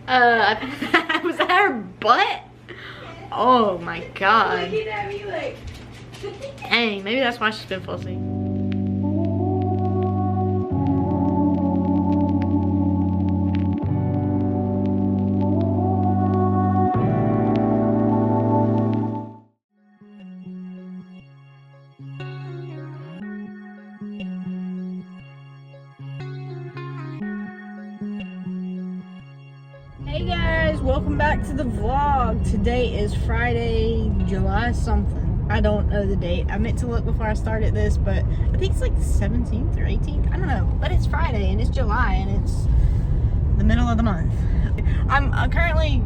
Was that her butt? Oh my god. Looking at me like. Dang, maybe that's why she's been fussy. Hey guys, welcome back to the vlog. Today is Friday, July something. I don't know the date. I meant to look before I started this, but I think it's like the 17th or 18th. I don't know, but it's Friday and it's July and it's the middle of the month. I'm currently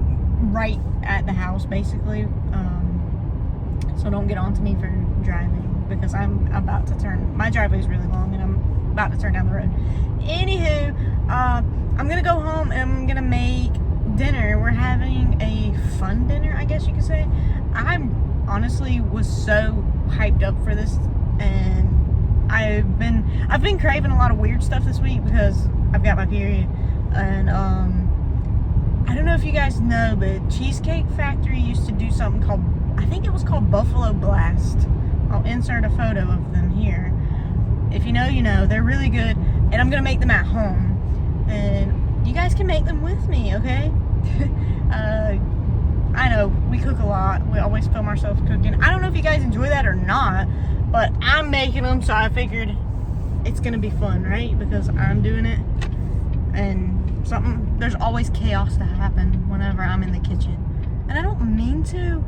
right at the house basically, so don't get on to me for driving because I'm about to turn, my driveway is really long and I'm about to turn down the road. Anywho, I'm gonna go home and I'm gonna make dinner. We're having a fun dinner, I guess you could say. I'm honestly was so hyped up for this, and I've been craving a lot of weird stuff this week because I've got my period, and I don't know if you guys know, but Cheesecake Factory used to do something called, I think it was called Buffalo Blast. I'll insert a photo of them here. If you know, you know. They're really good, and I'm gonna make them at home, and you guys can make them with me, okay? I know we cook a lot. We always film ourselves cooking. I don't know if you guys enjoy that or not, but I'm making them, so I figured it's gonna be fun, right? Because I'm doing it, and there's always chaos to happen whenever I'm in the kitchen, and I don't mean to,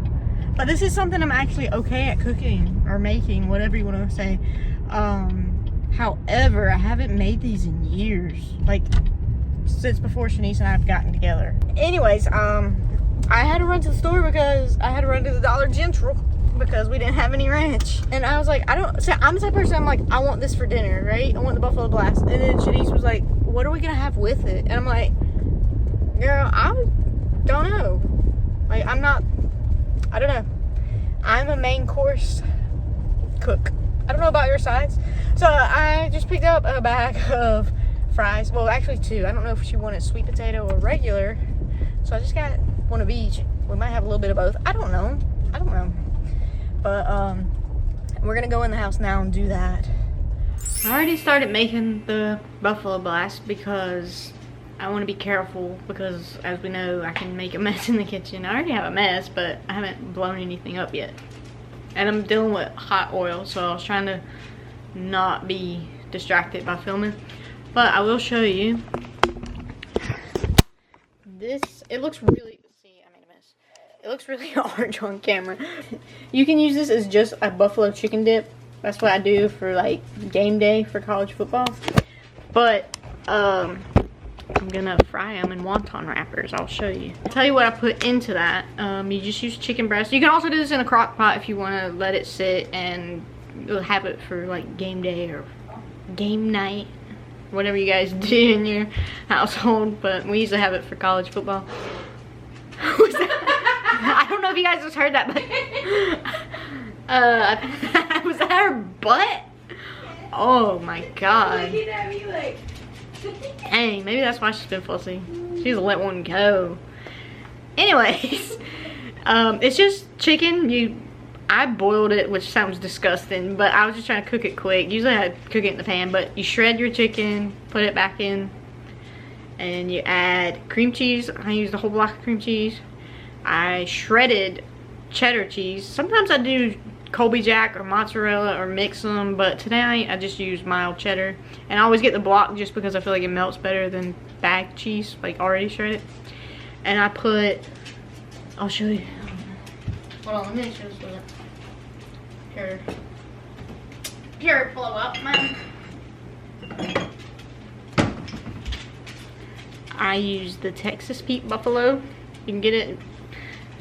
but this is something I'm actually okay at cooking or making, whatever you want to say. However, I haven't made these in years, like since before Shanice and I have gotten together. Anyways, I had to run to the store because I had to run to the Dollar General because we didn't have any ranch. And I was like, I'm the type of person, I'm like, I want this for dinner, right? I want the Buffalo Blast. And then Shanice was like, what are we gonna have with it? And I'm like, girl, I don't know. Like, I don't know. I'm a main course cook. I don't know about your sides. So I just picked up a bag of fries. Well, actually two. I don't know if she wanted sweet potato or regular. So I just got one of each. We might have a little bit of both. I don't know. But we're gonna go in the house now and do that. I already started making the Buffalo Blast because I want to be careful, because as we know, I can make a mess in the kitchen. I already have a mess, but I haven't blown anything up yet. And I'm dealing with hot oil, so I was trying to not be distracted by filming. But I will show you this. It looks really, see, I made a mess. It looks really orange on camera. You can use this as just a buffalo chicken dip. That's what I do for like game day for college football. But I'm gonna fry them in wonton wrappers. I'll show you. I'll tell you what I put into that. You just use chicken breast. You can also do this in a crock pot if you want to let it sit and have it for like game day or game night, whatever you guys do in your household. But we usually have it for college football. I don't know if you guys just heard that, but was that her butt? Oh my god. Looking at me like. Dang, maybe that's why she's been fussy. She's let one go. Anyways, it's just chicken. I boiled it, which sounds disgusting, but I was just trying to cook it quick. Usually I cook it in the pan, but you shred your chicken, put it back in, and you add cream cheese. I used a whole block of cream cheese. I shredded cheddar cheese. Sometimes I do Colby Jack or mozzarella or mix them, but today I just use mild cheddar. And I always get the block just because I feel like it melts better than bag cheese, like already shredded. And I put, I'll show you. Hold on, let me show you. Pure blow up, man. I use the Texas Pete Buffalo. You can get it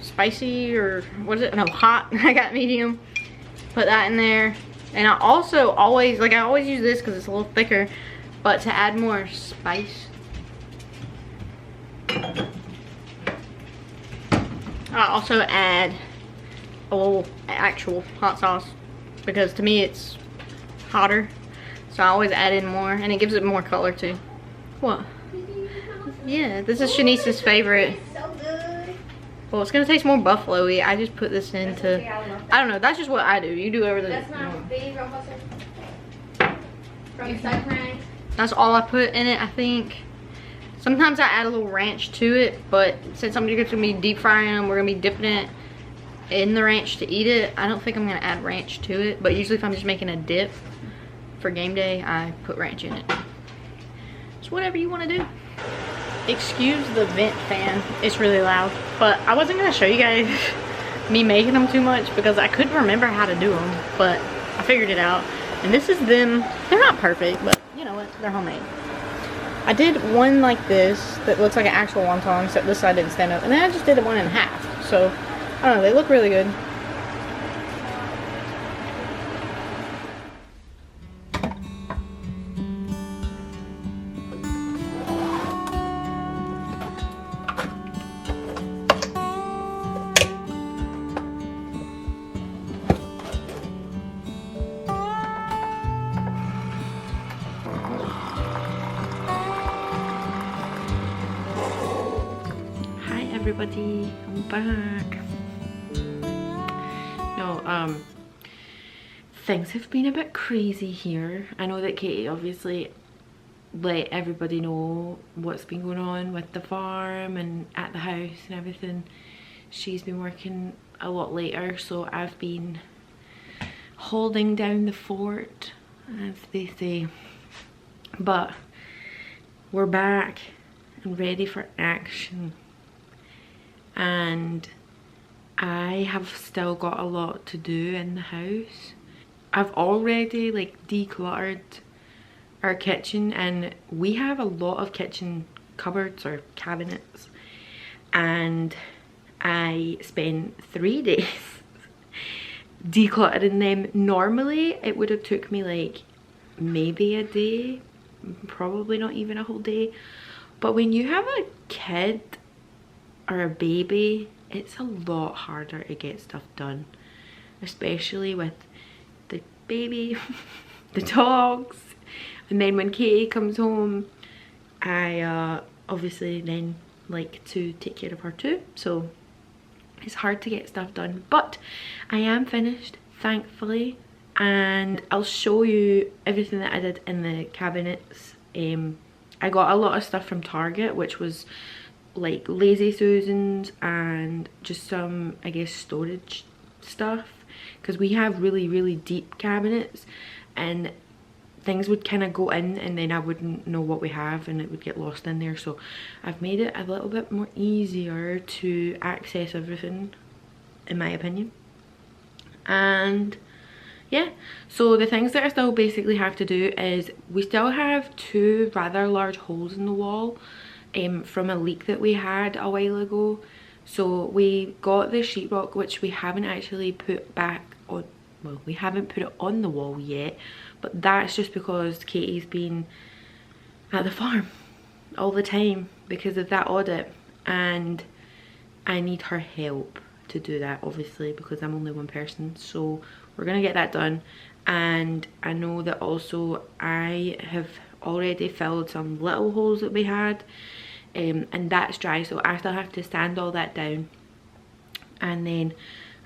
spicy or what is it? No, hot. I got medium. Put that in there. And I also always use this because it's a little thicker, but to add more spice, I also add a little actual hot sauce because to me it's hotter, so I always add in more and it gives it more color too. What? Yeah, this is Shanice's favorite. So good. Well, it's gonna taste more buffalo-y. I just put this into, I don't know, that's just what I do. You do everything. That's not big or from Cypher. That's all I put in it, I think. Sometimes I add a little ranch to it, but since I'm gonna be deep frying them, we're gonna be dipping it in the ranch to eat it. I don't think I'm gonna add ranch to it, but usually if I'm just making a dip for game day, I put ranch in it. It's whatever you wanna do. Excuse the vent fan, it's really loud. But I wasn't gonna show you guys me making them too much because I couldn't remember how to do them, but I figured it out. And this is them. They're not perfect, but you know what, they're homemade. I did one like this that looks like an actual wonton, except this side didn't stand up. And then I just did it 1.5. So, I don't know, they look really good. Everybody, I'm back. No, things have been a bit crazy here. I know that Katie obviously let everybody know what's been going on with the farm and at the house and everything. She's been working a lot later, so I've been holding down the fort, as they say. But we're back and ready for action. And I have still got a lot to do in the house. I've already like decluttered our kitchen, and we have a lot of kitchen cupboards or cabinets, and I spent 3 days decluttering them. Normally it would have took me like maybe a day, probably not even a whole day, but when you have a kid or a baby, it's a lot harder to get stuff done, especially with the baby, the dogs, and then when Katie comes home, I obviously then like to take care of her too, so it's hard to get stuff done. But I am finished, thankfully, and I'll show you everything that I did in the cabinets. I got a lot of stuff from Target, which was like Lazy Susans and just some, I guess, storage stuff, because we have really deep cabinets and things would kind of go in and then I wouldn't know what we have and it would get lost in there. So I've made it a little bit more easier to access everything, in my opinion. And yeah, so the things that I still basically have to do is we still have 2 rather large holes in the wall from a leak that we had a while ago. So we got the sheetrock, which we haven't actually put back on, well, we haven't put it on the wall yet, but that's just because Katie's been at the farm all the time because of that audit, and I need her help to do that, obviously, because I'm only one person. So we're gonna get that done. And I know that also I have already filled some little holes that we had, and that's dry, so I still have to sand all that down, and then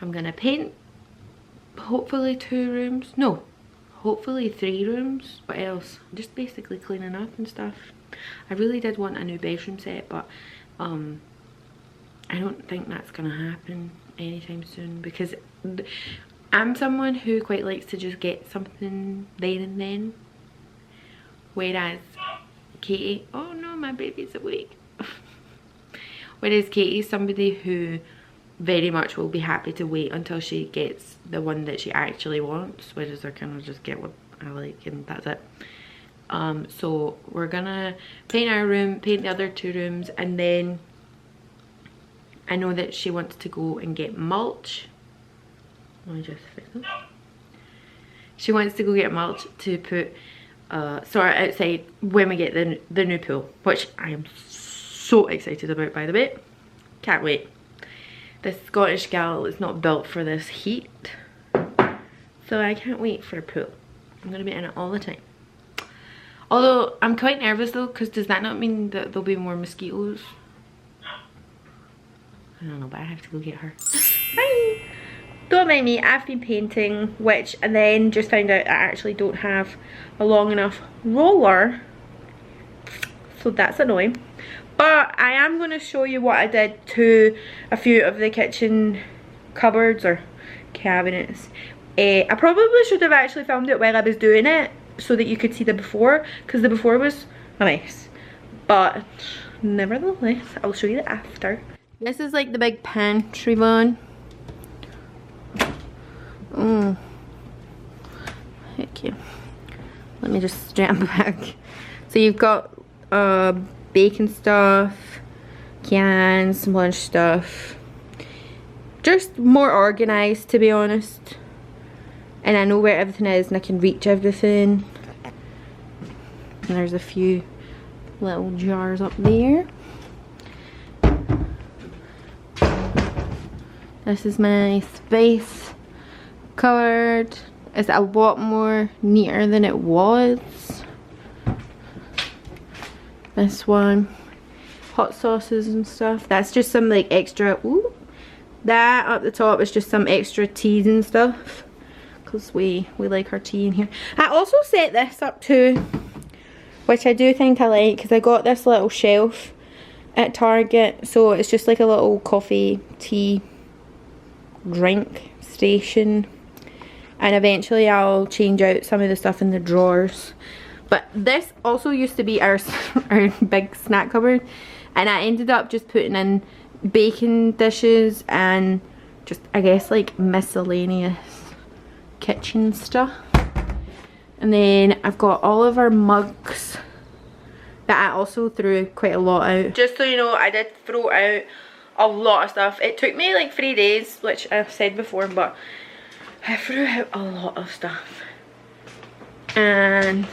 I'm gonna paint hopefully 2 rooms, no, hopefully 3 rooms. What else? Just basically cleaning up and stuff. I really did want a new bedroom set, but I don't think that's gonna happen anytime soon, because I'm someone who quite likes to just get something there and then, whereas Katie, oh no, my baby's awake. Whereas Katie's somebody who very much will be happy to wait until she gets the one that she actually wants, whereas I kind of just get what I like and that's it. So we're gonna paint our room, paint the other 2 rooms, and then I know that she wants to go and get mulch. Let me just fix this. She wants to go get mulch to put sort of outside when we get the new pool, which I am so excited about, by the way. Can't wait. This Scottish gal is not built for this heat, so I can't wait for a pool. I'm gonna be in it all the time. Although I'm quite nervous though, because does that not mean that there'll be more mosquitoes? I don't know, but I have to go get her. Hi! Don't mind me, I've been painting, which and then just found out I actually don't have a long enough roller. So that's annoying. But I am going to show you what I did to a few of the kitchen cupboards or cabinets. I probably should have actually filmed it while I was doing it so that you could see the before, because the before was a mess. But nevertheless, I'll show you the after. This is like the big pantry one. Oh, heck yeah. Let me just jump back. So you've got bacon stuff, cans, some lunch stuff. Just more organized, to be honest. And I know where everything is and I can reach everything. And there's a few little jars up there. This is my space cupboard. It's a lot more neater than it was. This one, hot sauces and stuff. That's just some like extra, ooh. That up the top is just some extra teas and stuff. Because we like our tea in here. I also set this up too, which I do think I like, because I got this little shelf at Target. So it's just like a little coffee, tea, drink station. And eventually I'll change out some of the stuff in the drawers. But this also used to be our big snack cupboard. And I ended up just putting in baking dishes and just, I guess, like miscellaneous kitchen stuff. And then I've got all of our mugs that I also threw quite a lot out. Just so you know, I did throw out a lot of stuff. It took me like 3 days, which I've said before, but I threw out a lot of stuff. And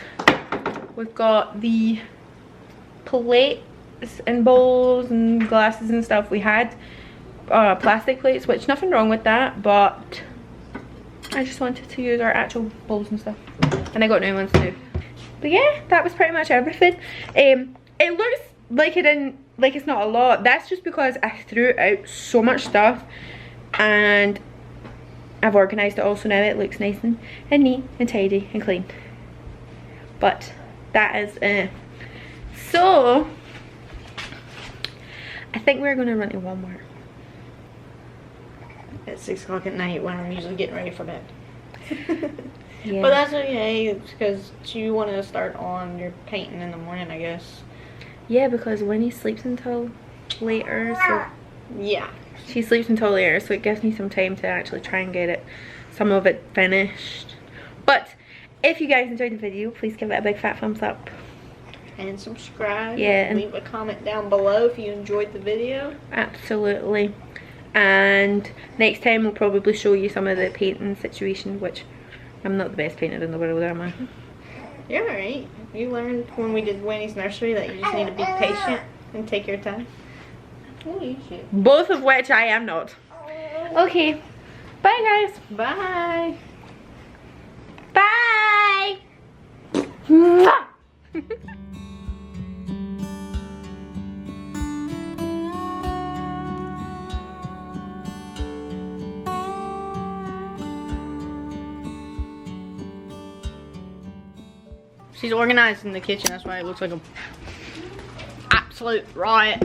we've got the plates and bowls and glasses and stuff. We had plastic plates, which nothing wrong with that, but I just wanted to use our actual bowls and stuff. And I got new ones too. But yeah, that was pretty much everything. It looks like it's not a lot. That's just because I threw out so much stuff and I've organised it all, so now it looks nice and neat and tidy and clean. But that is it. So I think we're going to run to Walmart At 6 o'clock at night when I'm usually getting ready for bed. Yeah. But that's okay, it's because you want to start on your painting in the morning, I guess. Yeah, because Winnie sleeps until later, so Yeah. she sleeps until later, so it gives me some time to actually try and get some of it finished. But if you guys enjoyed the video, please give it a big fat thumbs up. And subscribe. Yeah. And leave a comment down below if you enjoyed the video. Absolutely. And next time we'll probably show you some of the painting situation, which I'm not the best painter in the world, am I? You're alright. You learned when we did Winnie's nursery that you just need to be patient and take your time. Oh, you should. Both of which I am not. Okay. Bye, guys. Bye. Bye. Mwah. She's organized in the kitchen, that's why it looks like a absolute riot.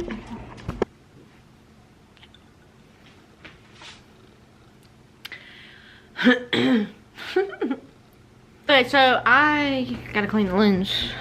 Okay, so I gotta clean the lens.